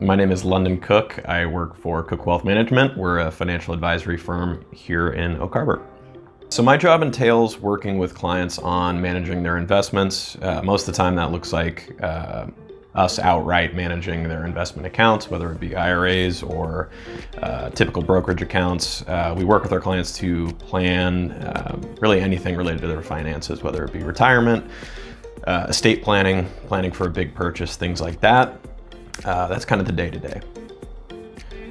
My name is London Cook. I work for Cook Wealth Management. We're a financial advisory firm here in Oak Harbor. So my job entails working with clients on managing their investments. Most of the time that looks like us outright managing their investment accounts, whether it be IRAs or typical brokerage accounts. We work with our clients to plan really anything related to their finances, whether it be retirement, estate planning, planning for a big purchase, things like that. That's kind of the day-to-day.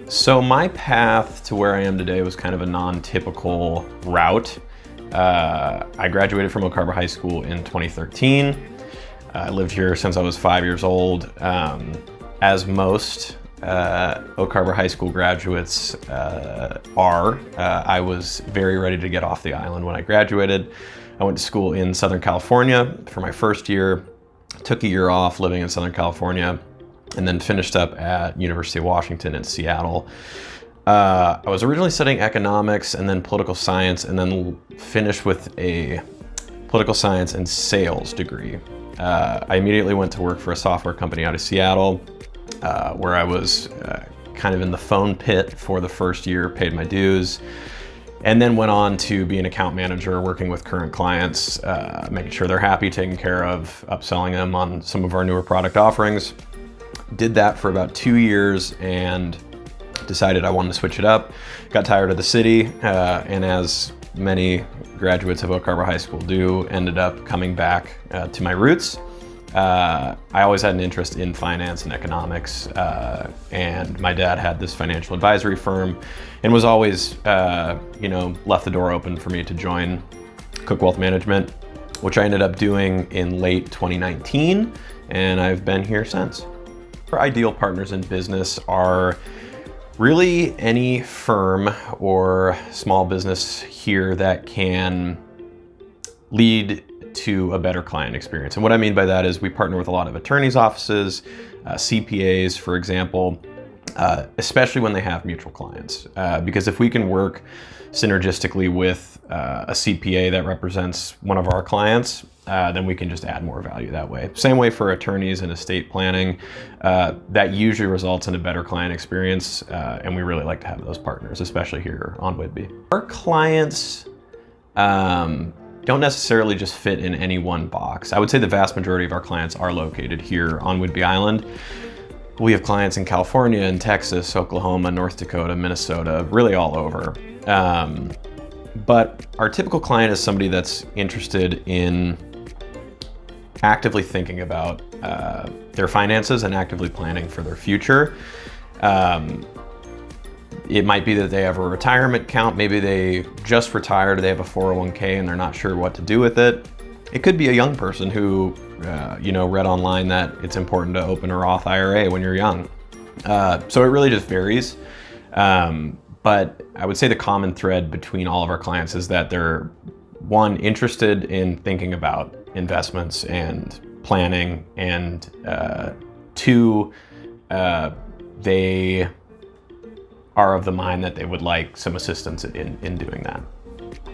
So my path to where I am today was kind of a non-typical route. I graduated from Oak Harbor High School in 2013. I lived here since I was 5 years old. As most Oak Harbor High School graduates are, I was very ready to get off the island when I graduated. I went to school in Southern California for my first year, took a year off living in Southern California, and then finished up at University of Washington in Seattle. I was originally studying economics and then political science, and then finished with a political science and sales degree. I immediately went to work for a software company out of Seattle, where I was kind of in the phone pit for the first year, paid my dues, and then went on to be an account manager, working with current clients, making sure they're happy, taking care of, upselling them on some of our newer product offerings. Did that for about 2 years and decided I wanted to switch it up. Got tired of the city, and as many graduates of Oak Harbor High School do, ended up coming back to my roots. I always had an interest in finance and economics, and my dad had this financial advisory firm and was always, left the door open for me to join Cook Wealth Management, which I ended up doing in late 2019, and I've been here since. Our ideal partners in business are really any firm or small business here that can lead to a better client experience. And what I mean by that is we partner with a lot of attorneys' offices, CPAs, for example, especially when they have mutual clients. Because if we can work synergistically with a CPA that represents one of our clients, then we can just add more value that way. Same way for attorneys and estate planning. That usually results in a better client experience, and we really like to have those partners, especially here on Whidbey. Our clients don't necessarily just fit in any one box. I would say the vast majority of our clients are located here on Whidbey Island. We have clients in California and Texas, Oklahoma, North Dakota, Minnesota, really all over. But our typical client is somebody that's interested in actively thinking about their finances and actively planning for their future. It might be that they have a retirement account. Maybe they just retired, they have a 401k and they're not sure what to do with it. It could be a young person who read online that it's important to open a Roth IRA when you're young. So it really just varies. But I would say the common thread between all of our clients is that they're, one, interested in thinking about investments and planning, and two, they are of the mind that they would like some assistance in doing that.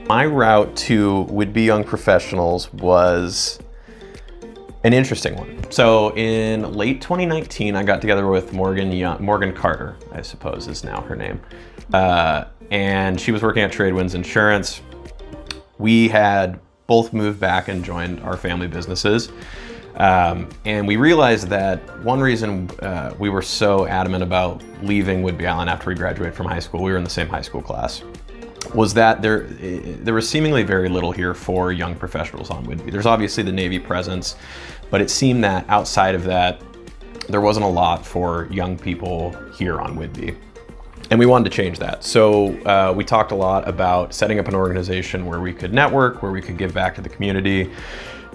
My route to Whidbey Young Professionals was an interesting one. So in late 2019, I got together with Morgan Carter, I suppose is now her name. And she was working at Tradewinds Insurance. We had both moved back and joined our family businesses. And we realized that one reason we were so adamant about leaving Whidbey Island after we graduated from high school, we were in the same high school class, was that there was seemingly very little here for young professionals on Whidbey. There's obviously the Navy presence, but it seemed that outside of that, there wasn't a lot for young people here on Whidbey. And we wanted to change that. So we talked a lot about setting up an organization where we could network, where we could give back to the community,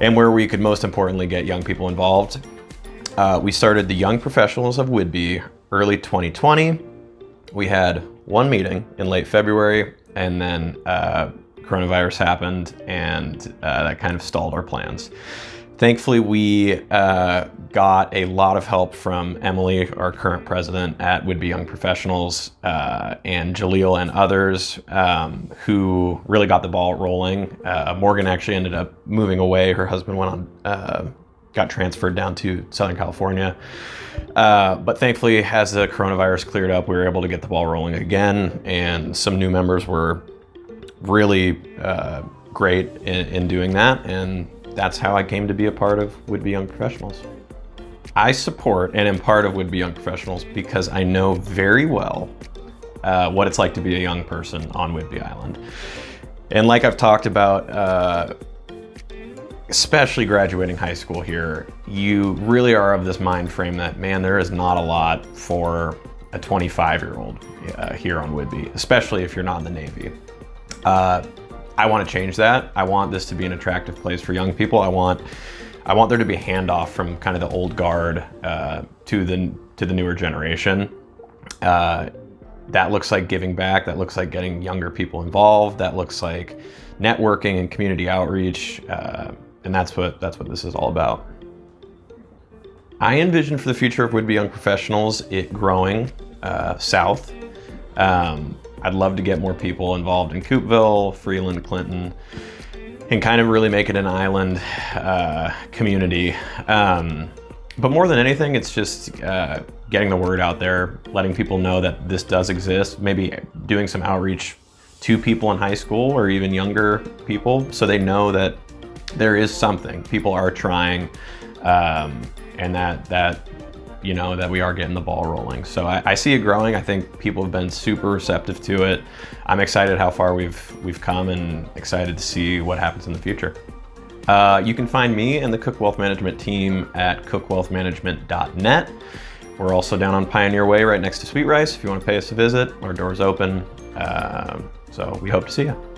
and where we could most importantly get young people involved. We started the Young Professionals of Whidbey early 2020. We had one meeting in late February, and then coronavirus happened, and that kind of stalled our plans. Thankfully, we got a lot of help from Emily, our current president at Whidbey Young Professionals, and Jaleel and others who really got the ball rolling. Morgan actually ended up moving away. Her husband went on got transferred down to Southern California. But thankfully, as the coronavirus cleared up, we were able to get the ball rolling again, and some new members were really great in doing that, and that's how I came to be a part of Whidbey Young Professionals. I support and am part of Whidbey Young Professionals because I know very well what it's like to be a young person on Whidbey Island. And like I've talked about, especially graduating high school here, you really are of this mind frame that, man, there is not a lot for a 25-year-old here on Whidbey, especially if you're not in the Navy. I want to change that. I want this to be an attractive place for young people. I want there to be a handoff from kind of the old guard to the newer generation. That looks like giving back. That looks like getting younger people involved. That looks like networking and community outreach. And that's what this is all about. I envision for the future of Whidbey Young Professionals it growing south. I'd love to get more people involved in Coopville, Freeland, Clinton, and kind of really make it an island community. But more than anything, it's just getting the word out there, letting people know that this does exist, maybe doing some outreach to people in high school or even younger people so they know that there is something. People are trying, and that we are getting the ball rolling. So I see it growing. I think people have been super receptive to it. I'm excited how far we've come and excited to see what happens in the future. You can find me and the Cook Wealth Management team at cookwealthmanagement.net. We're also down on Pioneer Way right next to Sweet Rice. If you want to pay us a visit, our door's open. So we hope to see you.